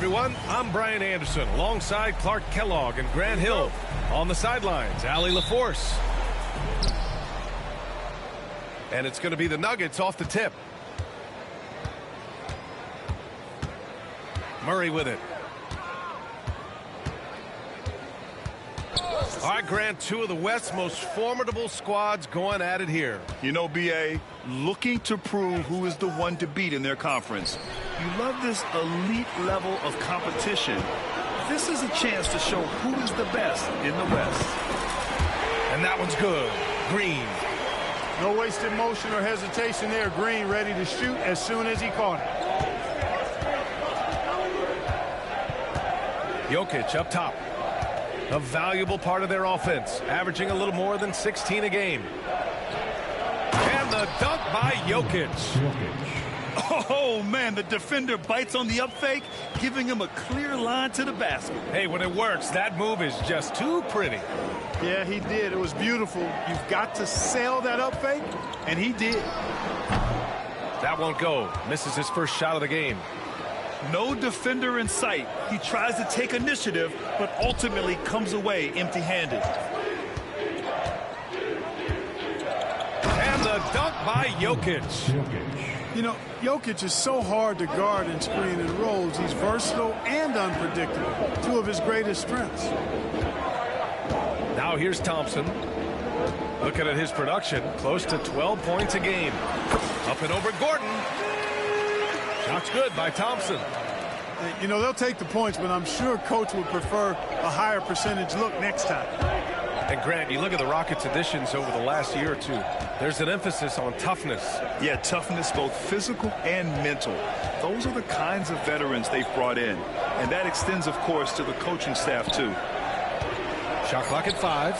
everyone. I'm Brian Anderson alongside Clark Kellogg and Grant Hill. On the sidelines, Allie LaForce. And it's going to be the Nuggets off the tip. Murray with it. All right, Grant, two of the West's most formidable squads going at it here. You know, B.A., looking to prove who is the one to beat in their conference. You love this elite level of competition. This is a chance to show who is the best in the West. And that one's good. Green. No wasted motion or hesitation there. Green ready to shoot as soon as he caught it. Jokic up top. A valuable part of their offense, averaging a little more than 16 a game. And the dunk by Jokic. Oh, man, the defender bites on the up fake, giving him a clear line to the basket. Hey, when it works, that move is just too pretty. Yeah, he did. It was beautiful. You've got to sell that up fake, and he did. That won't go. Misses his first shot of the game. No defender in sight. He tries to take initiative, but ultimately comes away empty-handed. And the dunk by Jokic. You know, Jokic is so hard to guard and screen and rolls. He's versatile and unpredictable. Two of his greatest strengths. Now here's Thompson. Looking at his production, close to 12 points a game. Up and over Gordon. Shot's good by Thompson. You know, they'll take the points, but I'm sure Coach would prefer a higher percentage look next time. And Grant, you look at the Rockets' additions over the last year or two. There's an emphasis on toughness. Yeah, toughness, both physical and mental. Those are the kinds of veterans they've brought in. And that extends, of course, to the coaching staff, too. Shot clock at 5.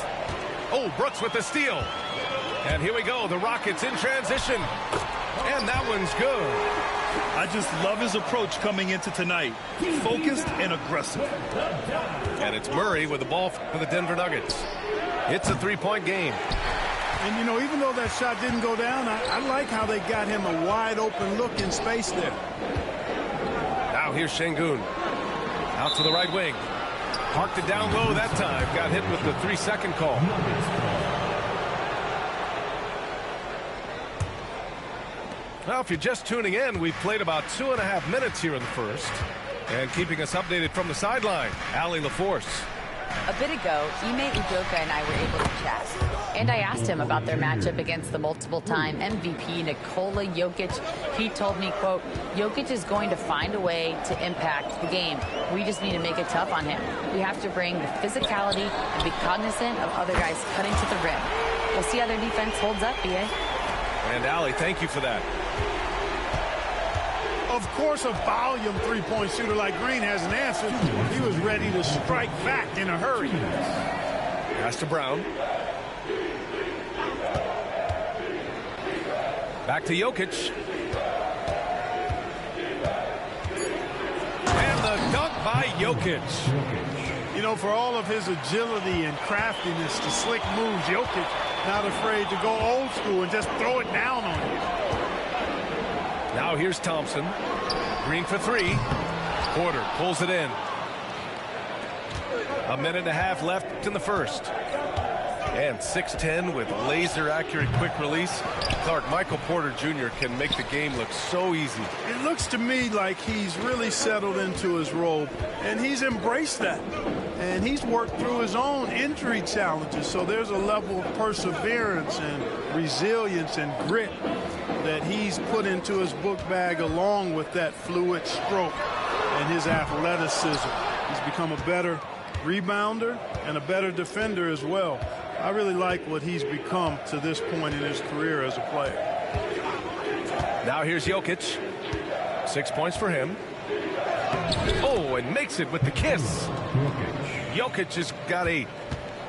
Oh, Brooks with the steal. And here we go, the Rockets in transition. And that one's good. I just love his approach coming into tonight. Focused and aggressive. And it's Murray with the ball for the Denver Nuggets. It's a three-point game. And, you know, even though that shot didn't go down, I like how they got him a wide-open look in space there. Now here's Şengün. Out to the right wing. Parked it down low that time. Got hit with the 3-second call. Well, if you're just tuning in, we've played about 2.5 minutes here in the first. And keeping us updated from the sideline, Allie LaForce. A bit ago, Ime Udoka and I were able to chat. And I asked him about their matchup against the multiple-time MVP Nikola Jokic. He told me, quote, Jokic is going to find a way to impact the game. We just need to make it tough on him. We have to bring the physicality and be cognizant of other guys cutting to the rim. We'll see how their defense holds up, BA. And Allie, thank you for that. Of course, a volume three-point shooter like Green has an answer. He was ready to strike back in a hurry. Pass to Brown. Back to Jokic. And the dunk by Jokic. You know, for all of his agility and craftiness to slick moves, Jokic not afraid to go old school and just throw it down on you. Now here's Thompson. Green for 3. Porter pulls it in. 1.5 minutes left in the first. And 6'10" with laser-accurate quick release. Clark, Michael Porter Jr. can make the game look so easy. It looks to me like he's really settled into his role, and he's embraced that. And he's worked through his own injury challenges, so there's a level of perseverance and resilience and grit that he's put into his book bag along with that fluid stroke and his athleticism. He's become a better rebounder and a better defender as well. I really like what he's become to this point in his career as a player. Now here's Jokic. 6 points for him. Oh, and makes it with the kiss. Jokic has got 8.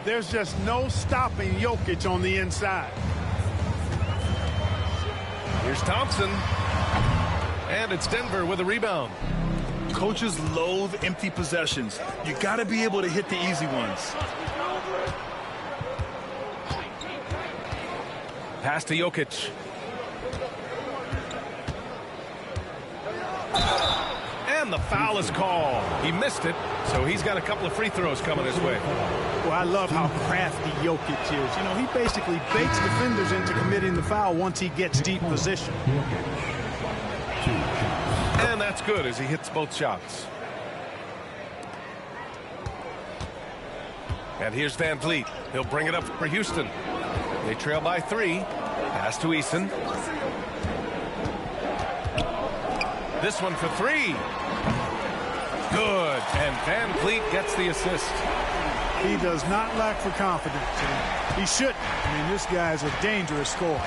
There's just no stopping Jokic on the inside. Here's Thompson. And it's Denver with a rebound. Coaches loathe empty possessions. You got to be able to hit the easy ones. Pass to And the foul is called. He missed it, so he's got a couple of free throws coming his way. Well, I love how crafty Jokic is. You know, he basically baits defenders into committing the foul once he gets deep position. And that's good as he hits both shots. And here's Van Vliet. He'll bring it up for Houston. They trail by 3. Pass to Eason. This one for 3. Good. And Van Vliet gets the assist. He does not lack for confidence. And he shouldn't. I mean, this guy is a dangerous scorer.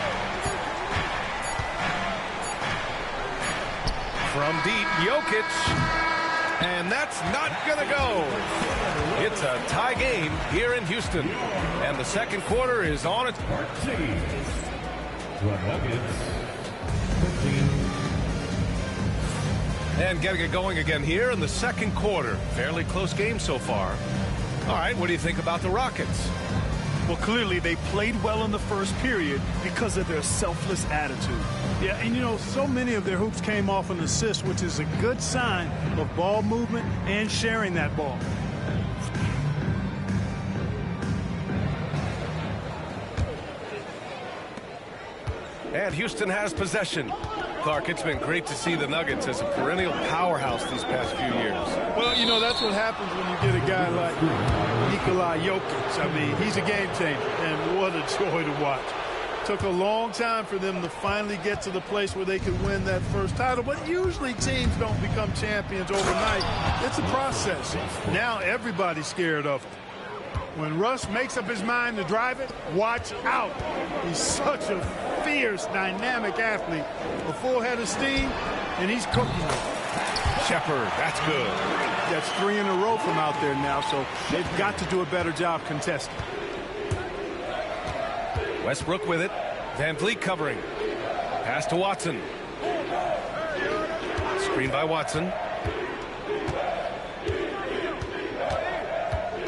From deep, Jokic. And that's not going to go. It's a tie game here in Houston. And the second quarter is on its part. And getting it going again here in the second quarter. Fairly close game so far. All right, what do you think about the Rockets? Well, clearly they played well in the first period because of their selfless attitude. Yeah, and you know, so many of their hoops came off an assist, which is a good sign of ball movement and sharing that ball. And Houston has possession. Clark, it's been great to see the Nuggets as a perennial powerhouse these past few years. Well, you know, that's what happens when you get a guy like Nikola Jokic. I mean, he's a game changer, and what a joy to watch. Took a long time for them to finally get to the place where they could win that first title, but usually teams don't become champions overnight. It's a process. Now everybody's scared of it. When Russ makes up his mind to drive it, watch out. He's such a fierce, dynamic athlete. A full head of steam, and he's cooking it. Shepard, that's good. That's 3 in a row from out there now, so they've got to do a better job contesting. Westbrook with it. Van Vliet covering. Pass to Watson. Screen by Watson.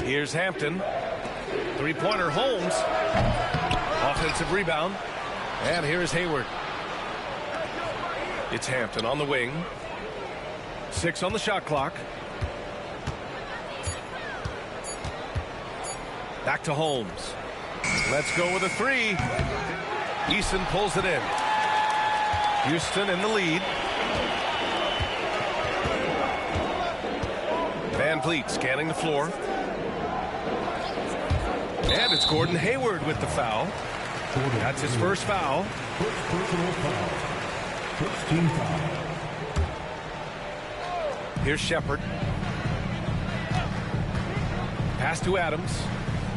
Here's Hampton. Three-pointer, Holmes. Offensive rebound. And here's Hayward. It's Hampton on the wing. 6 on the shot clock. Back to Holmes. Let's go with a 3. Eason pulls it in. Houston in the lead. Van Vliet scanning the floor. And it's Gordon Hayward with the foul. That's his first foul. First team foul. Here's Shepard. Pass to Adams.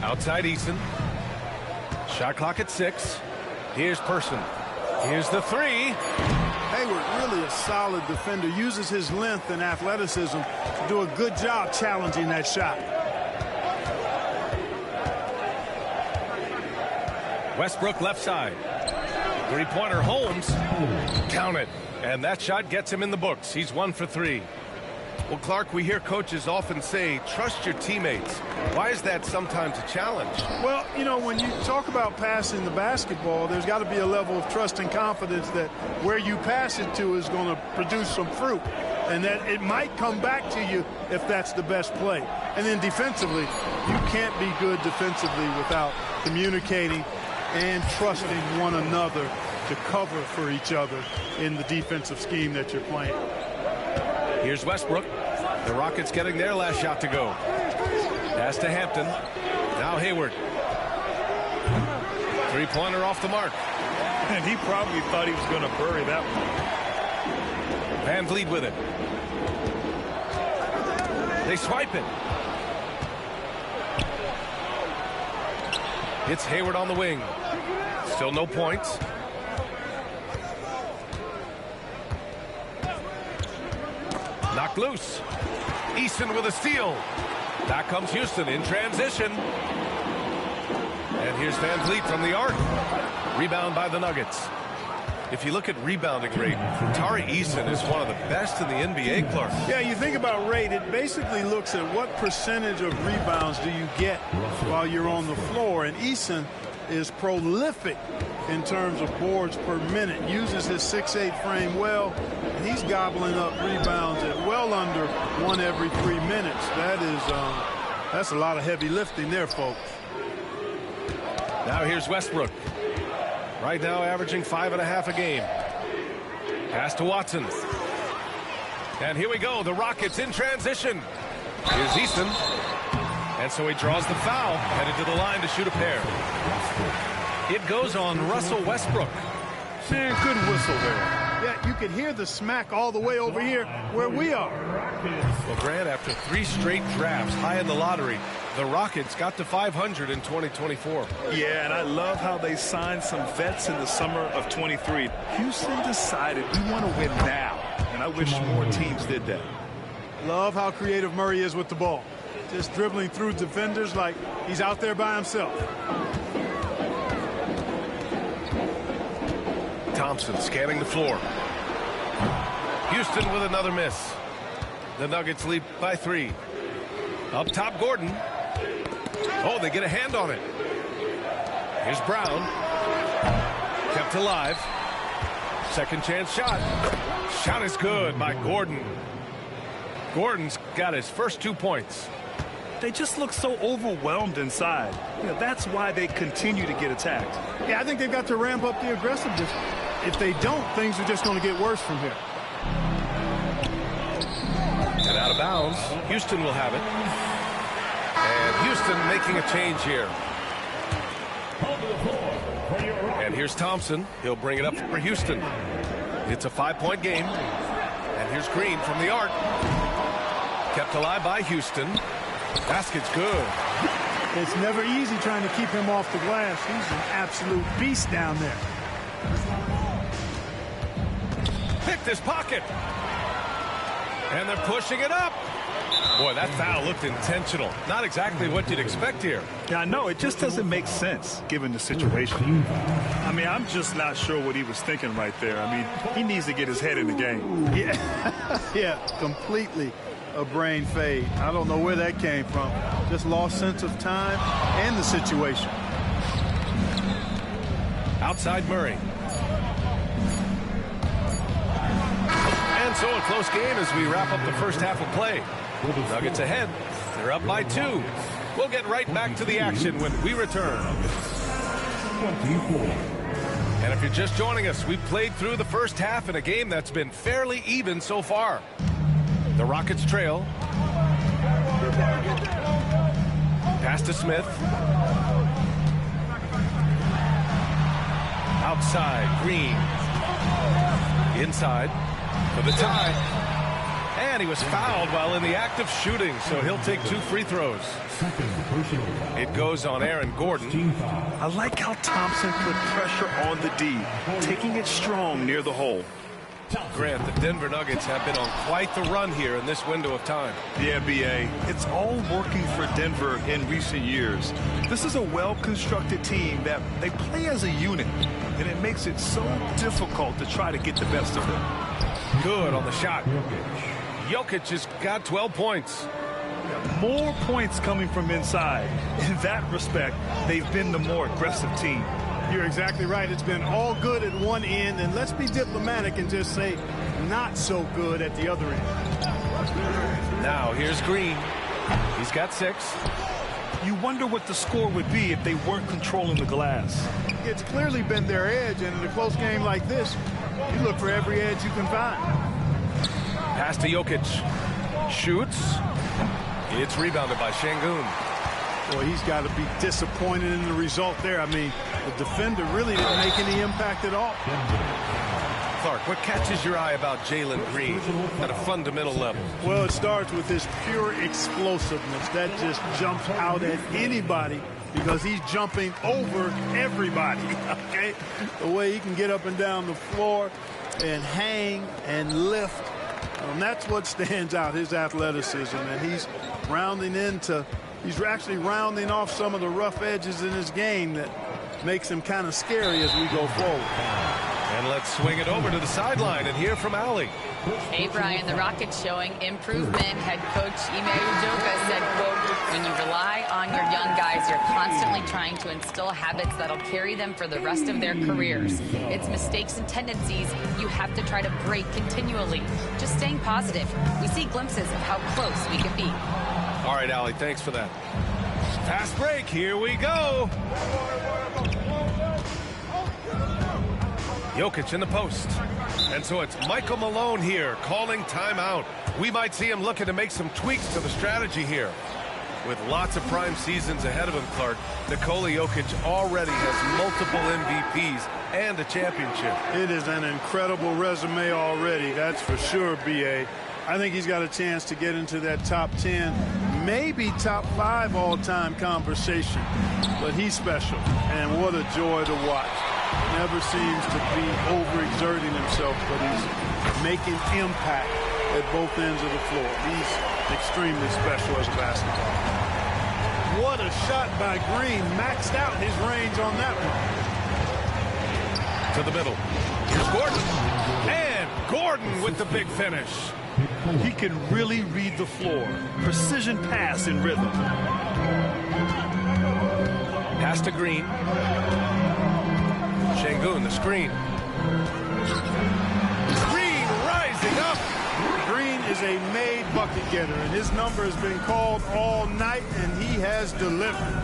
Outside Eason. Shot clock at 6. Here's Person. Here's the 3. Hayward, really a solid defender, uses his length and athleticism to do a good job challenging that shot. Westbrook left side. Three-pointer, Holmes. Count it. And that shot gets him in the books. He's 1 for 3. Well, Clark, we hear coaches often say, trust your teammates. Why is that sometimes a challenge? Well, you know, when you talk about passing the basketball, there's got to be a level of trust and confidence that where you pass it to is going to produce some fruit, and that it might come back to you if that's the best play. And then defensively, you can't be good defensively without communicating and trusting one another to cover for each other in the defensive scheme that you're playing. Here's Westbrook. The Rockets getting their last shot to go. Pass to Hampton. Now Hayward. Three-pointer off the mark. And he probably thought he was going to bury that one. Van Vliet with it. They swipe it. It's Hayward on the wing. Still no points. Knocked loose. Eason with a steal. Back comes Houston in transition. And here's Van Vliet from the arc. Rebound by the Nuggets. If you look at rebounding rate, Tari Eason is one of the best in the NBA, Clark. Yeah, you think about rate, it basically looks at what percentage of rebounds do you get while you're on the floor. And Eason is prolific in terms of boards per minute. Uses his 6'8" frame well, and he's gobbling up rebounds at well under 1 every 3 minutes. That's a lot of heavy lifting there, folks. Now here's Westbrook. Right now averaging 5.5 a game. Pass to Watson. And here we go. The Rockets in transition. Here's Easton. And so he draws the foul. Headed to the line to shoot a pair. It goes on Russell Westbrook. Man, good whistle there. Yeah, you could hear the smack all the way over here where we are. Well, Grant, after 3 straight drafts high in the lottery, the Rockets got to 500 in 2024. Yeah, and I love how they signed some vets in the summer of 23. Houston decided we want to win now, and I wish more teams did that. Love how creative Murray is with the ball. Just dribbling through defenders like he's out there by himself. Thompson scanning the floor. Houston with another miss. The Nuggets lead by 3. Up top, Gordon. Oh, they get a hand on it. Here's Brown. Kept alive. Second chance shot. Shot is good by Gordon. Gordon's got his first 2 points. They just look so overwhelmed inside. You know, that's why they continue to get attacked. Yeah, I think they've got to ramp up the aggressiveness. If they don't, things are just going to get worse from here. And out of bounds. Houston will have it. And Houston making a change here. And here's Thompson. He'll bring it up for Houston. It's a 5-point game. And here's Green from the arc. Kept alive by Houston. Basket's good. It's never easy trying to keep him off the glass. He's an absolute beast down there. Picked his pocket. And they're pushing it up. Boy, that foul looked intentional. Not exactly what you'd expect here. Yeah, I know. It just doesn't make sense given the situation. I mean, I'm just not sure what he was thinking right there. I mean, he needs to get his head in the game. Yeah, completely a brain fade. I don't know where that came from. Just lost sense of time and the situation. Outside Murray. And so a close game as we wrap up the first half of play. Nuggets ahead. They're up by 2. We'll get right back to the action when we return. And if you're just joining us, we've played through the first half in a game that's been fairly even so far. The Rockets trail. Pass to Smith. Outside, Green. Inside for the tie. And he was fouled while in the act of shooting, so he'll take 2 free throws. It goes on Aaron Gordon. I like how Thompson put pressure on the D, taking it strong near the hole. Grant, the Denver Nuggets have been on quite the run here in this window of time. The NBA, it's all working for Denver in recent years. This is a well-constructed team that they play as a unit, and it makes it so difficult to try to get the best of them. Good on the shot. Jokic has got 12 points. More points coming from inside. In that respect, they've been the more aggressive team. You're exactly right. It's been all good at one end, and let's be diplomatic and just say not so good at the other end. Now here's Green. He's got 6. You wonder what the score would be if they weren't controlling the glass. It's clearly been their edge, and in a close game like this, you look for every edge you can find. Pass to Jokic. Shoots. It's rebounded by Şengün. Boy, he's got to be disappointed in the result there. I mean, the defender really didn't make any impact at all. Clark, what catches your eye about Jalen Green at a fundamental level? Well, it starts with his pure explosiveness. That just jumps out at anybody because he's jumping over everybody, okay? The way he can get up and down the floor and hang and lift. That's what stands out, his athleticism. And he's actually rounding off some of the rough edges in his game that makes him kind of scary as we go forward. And let's swing it over to the sideline and hear from Allie. Hey, Brian, the Rockets showing improvement. Head coach Ime Udoka said, quote, when you rely on your young guys, you're constantly trying to instill habits that'll carry them for the rest of their careers. It's mistakes and tendencies you have to try to break continually. Just staying positive. We see glimpses of how close we can be. All right, Allie, thanks for that. Fast break, here we go. Jokic in the post. And so it's Michael Malone here calling timeout. We might see him looking to make some tweaks to the strategy here. With lots of prime seasons ahead of him, Clark, Nikola Jokic already has multiple MVPs and a championship. It is an incredible resume already, that's for sure, B.A. I think he's got a chance to get into that top 10, maybe top 5 all-time conversation. But he's special, and what a joy to watch. Never seems to be overexerting himself, but he's making impact at both ends of the floor. He's extremely special as a basketball. What a shot by Green. Maxed out his range on that one. To the middle. Here's Gordon. And Gordon with the big finish. He can really read the floor. Precision pass in rhythm. Pass to Green. Şengün, the screen. Green rising up. Green is a made bucket getter, and his number has been called all night, and he has delivered.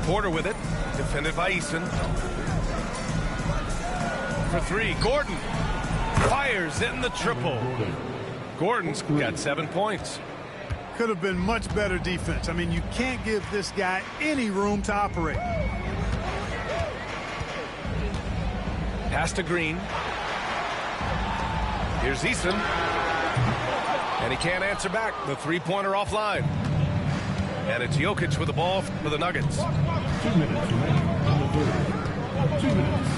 Porter with it. Defended by Eason. For three, Gordon. Fires in the triple. Gordon's got 7 points. Could have been much better defense. I mean, you can't give this guy any room to operate. Pass to Green. Here's Eason. And he can't answer back. The three-pointer offline. And it's Jokic with the ball for the Nuggets. 2 minutes. 2 minutes.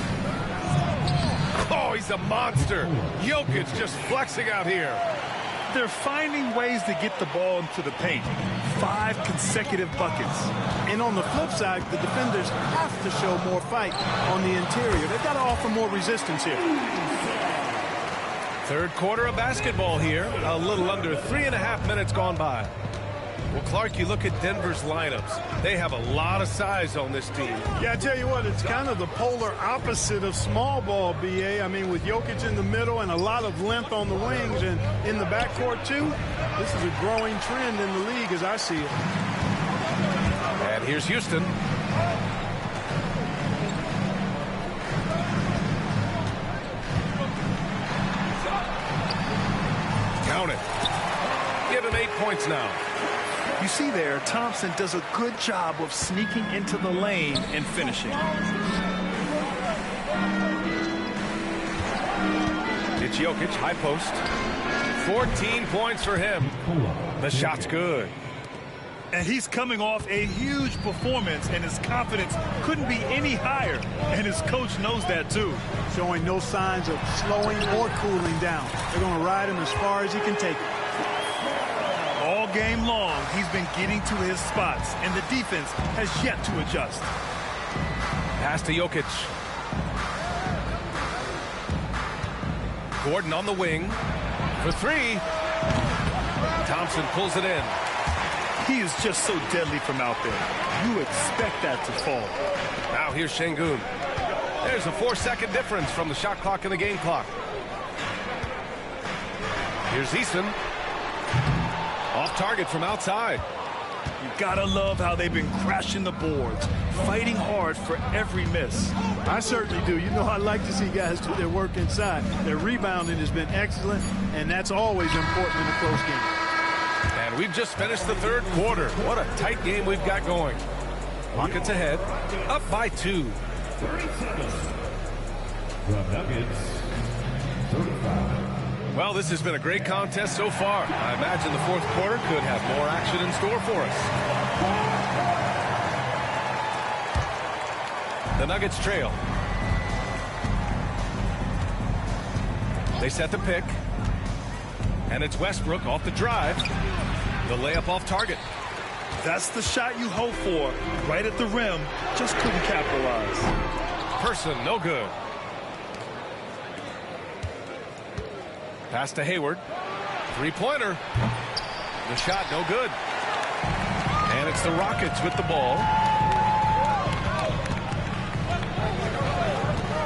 Oh, he's a monster. Jokic just flexing out here. They're finding ways to get the ball into the paint. 5 consecutive buckets. And on the flip side, the defenders have to show more fight on the interior. They've got to offer more resistance here. Third quarter of basketball here. A little under 3.5 minutes gone by. Well, Clark, you look at Denver's lineups. They have a lot of size on this team. Yeah, I tell you what, it's kind of the polar opposite of small ball, B.A. I mean, with Jokic in the middle and a lot of length on the wings and in the backcourt, too, this is a growing trend in the league as I see it. And here's Houston. Count it. Give him 8 points now. You see there, Thompson does a good job of sneaking into the lane and finishing. It's Jokic, high post. 14 points for him. The shot's good. And he's coming off a huge performance, and his confidence couldn't be any higher. And his coach knows that, too. Showing no signs of slowing or cooling down. They're going to ride him as far as he can take it. All game long, he's been getting to his spots, and the defense has yet to adjust. Pass to Jokic. Gordon on the wing for three. Thompson pulls it in. He is just so deadly from out there. You expect that to fall. Now here's Şengün. There's a 4-second difference from the shot clock and the game clock. Here's Eason. Off target from outside. You gotta love how they've been crashing the boards, fighting hard for every miss. I certainly do. You know, I like to see guys do their work inside. Their rebounding has been excellent, and that's always important in a close game. And we've just finished the third quarter. What a tight game we've got going. Rockets ahead, up by 2. The Nuggets, 35. Well, this has been a great contest so far. I imagine the fourth quarter could have more action in store for us. The Nuggets trail. They set the pick. And it's Westbrook off the drive. The layup off target. That's the shot you hope for. Right at the rim, just couldn't capitalize. Person, no good. Pass to Hayward. Three-pointer. The shot, no good. And it's the Rockets with the ball.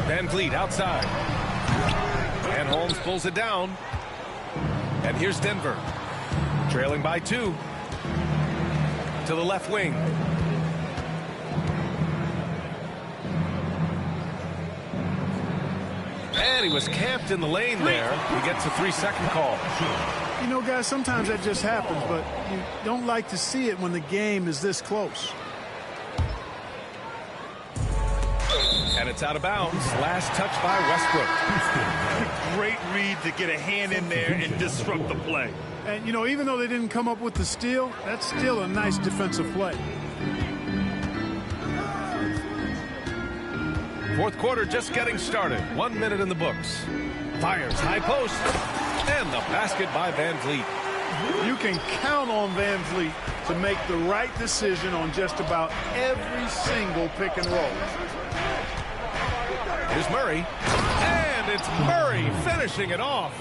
Van Vliet outside. And Holmes pulls it down. And here's Denver. Trailing by 2. To the left wing. And he was camped in the lane there. He gets a 3-second call. You know, guys, sometimes that just happens, but you don't like to see it when the game is this close. And it's out of bounds. Last touch by Westbrook. Great read to get a hand in there and disrupt the play. And, you know, even though they didn't come up with the steal, that's still a nice defensive play. Fourth quarter just getting started. 1 minute in the books. Fires high post. And the basket by Van Vliet. You can count on Van Vliet to make the right decision on just about every single pick and roll. Here's Murray. And it's Murray finishing it off.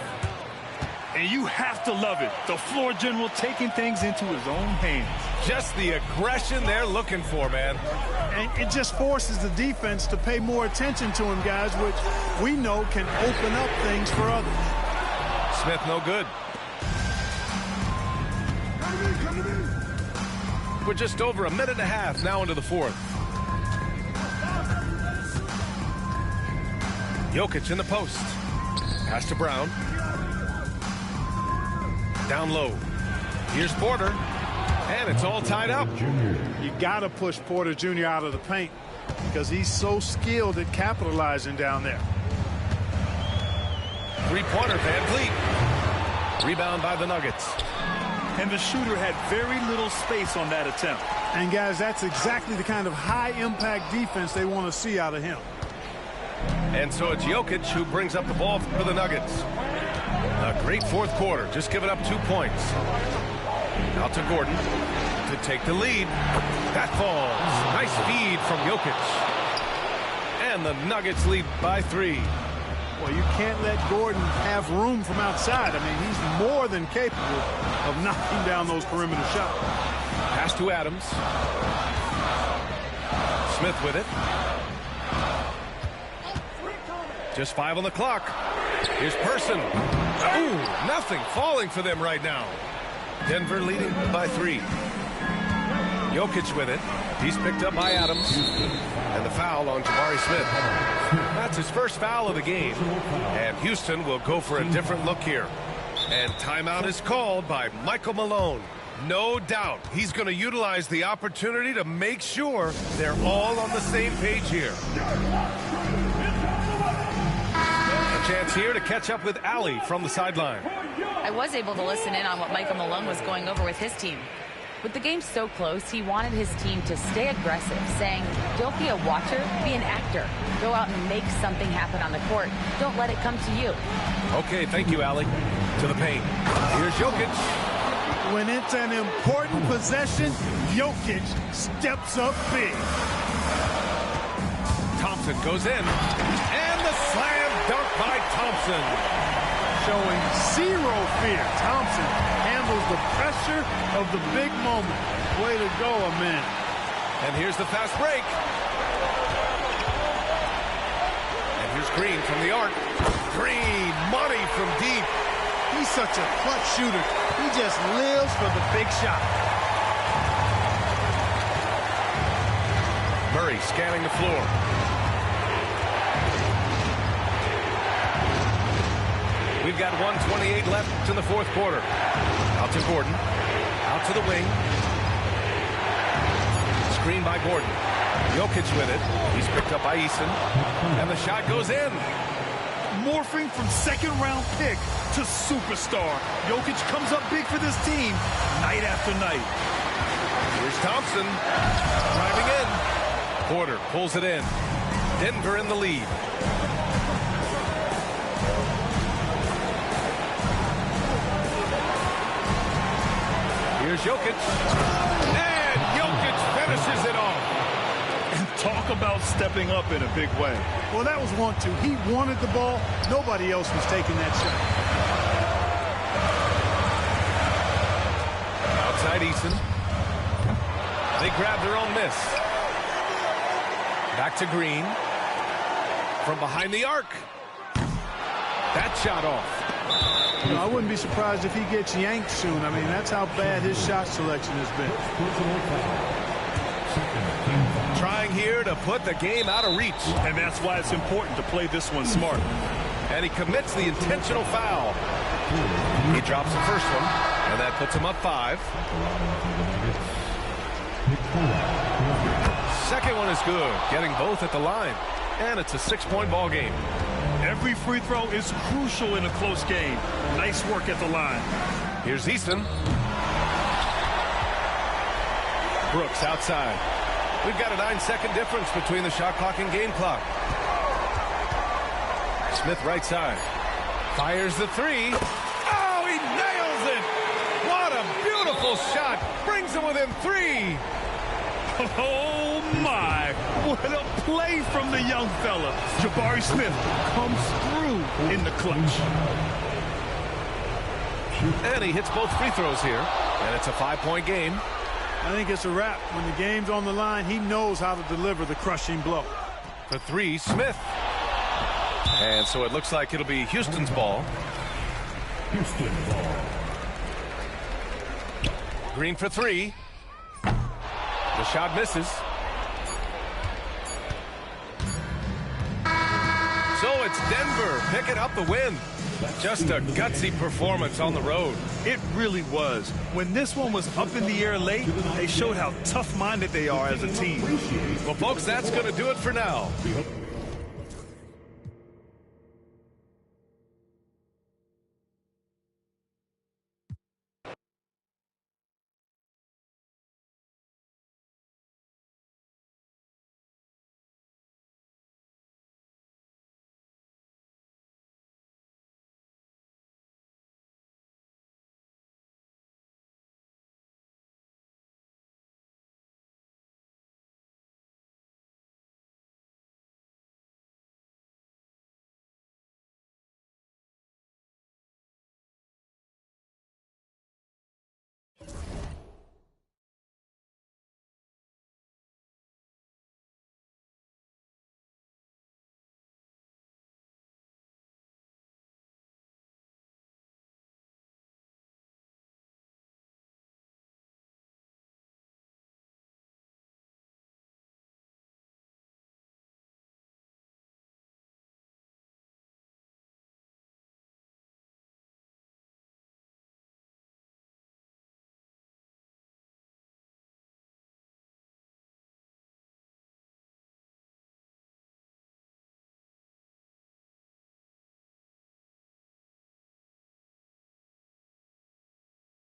And you have to love it. The floor general taking things into his own hands. Just the aggression they're looking for, man. And it just forces the defense to pay more attention to him, guys, which we know can open up things for others. Smith no good. We're just over a minute and a half now into the fourth. Jokic in the post. Pass to Brown. Down low. Here's Porter. And it's all tied up. You got to push Porter Jr. out of the paint because he's so skilled at capitalizing down there. Three-pointer, Van Vliet. Rebound by the Nuggets. And the shooter had very little space on that attempt. And, guys, that's exactly the kind of high-impact defense they want to see out of him. And so it's Jokic who brings up the ball for the Nuggets. A great fourth quarter, just giving up 2 points. Out to Gordon to take the lead. That falls. Nice feed from Jokic. And the Nuggets lead by 3. Well, you can't let Gordon have room from outside. I mean, he's more than capable of knocking down those perimeter shots. Pass to Adams. Smith with it. Just 5 on the clock. Here's Person. Ooh, nothing falling for them right now. Denver leading by 3. Jokic with it. He's picked up by Adams. And the foul on Jabari Smith. That's his first foul of the game. And Houston will go for a different look here. And timeout is called by Michael Malone. No doubt he's going to utilize the opportunity to make sure they're all on the same page here. A chance here to catch up with Allie from the sideline. I was able to listen in on what Michael Malone was going over with his team. With the game so close, he wanted his team to stay aggressive, saying, don't be a watcher, be an actor. Go out and make something happen on the court. Don't let it come to you. Okay, thank you, Allie. To the paint. Here's Jokic. When it's an important possession, Jokic steps up big. Thompson goes in. And the slam dunk by Thompson. Showing zero fear. Thompson handles the pressure of the big moment. Way to go, man. And here's the fast break. And here's Green from the arc. Green, money from deep. He's such a clutch shooter. He just lives for the big shot. Murray scanning the floor. We've got 1:28 left in the fourth quarter. Out to Gordon. Out to the wing. Screen by Gordon. Jokic with it. He's picked up by Eason. And the shot goes in. Morphing from second-round pick to superstar. Jokic comes up big for this team night after night. Here's Thompson. Driving in. Porter pulls it in. Denver in the lead. Here's Jokic. And Jokic finishes it off. And Talk about stepping up in a big way. Well, that was 1-2. He wanted the ball. Nobody else was taking that shot. Outside Eason. They grab their own miss. Back to Green. From behind the arc. That shot off. You know, I wouldn't be surprised if he gets yanked soon. I mean, that's how bad his shot selection has been. Trying here to put the game out of reach. And that's why it's important to play this one smart. And he commits the intentional foul. He drops the first one, and that puts him up 5. Second one is good, getting both at the line. And it's a 6-point ball game. Every free throw is crucial in a close game. Nice work at the line. Here's Easton. Brooks outside. We've got a 9-second difference between the shot clock and game clock. Smith right side. Fires the 3. Oh, he nails it! What a beautiful shot! Brings him within 3. Oh, my. What a play from the young fella. Jabari Smith comes through in the clutch. And he hits both free throws here. And it's a 5-point game. I think it's a wrap. When the game's on the line, he knows how to deliver the crushing blow. For 3, Smith. And so it looks like it'll be Houston's ball. Houston ball. Green for 3. The shot misses. So it's Denver picking up the win. Just a gutsy performance on the road. It really was. When this one was up in the air late, they showed how tough-minded they are as a team. Well, folks, that's going to do it for now.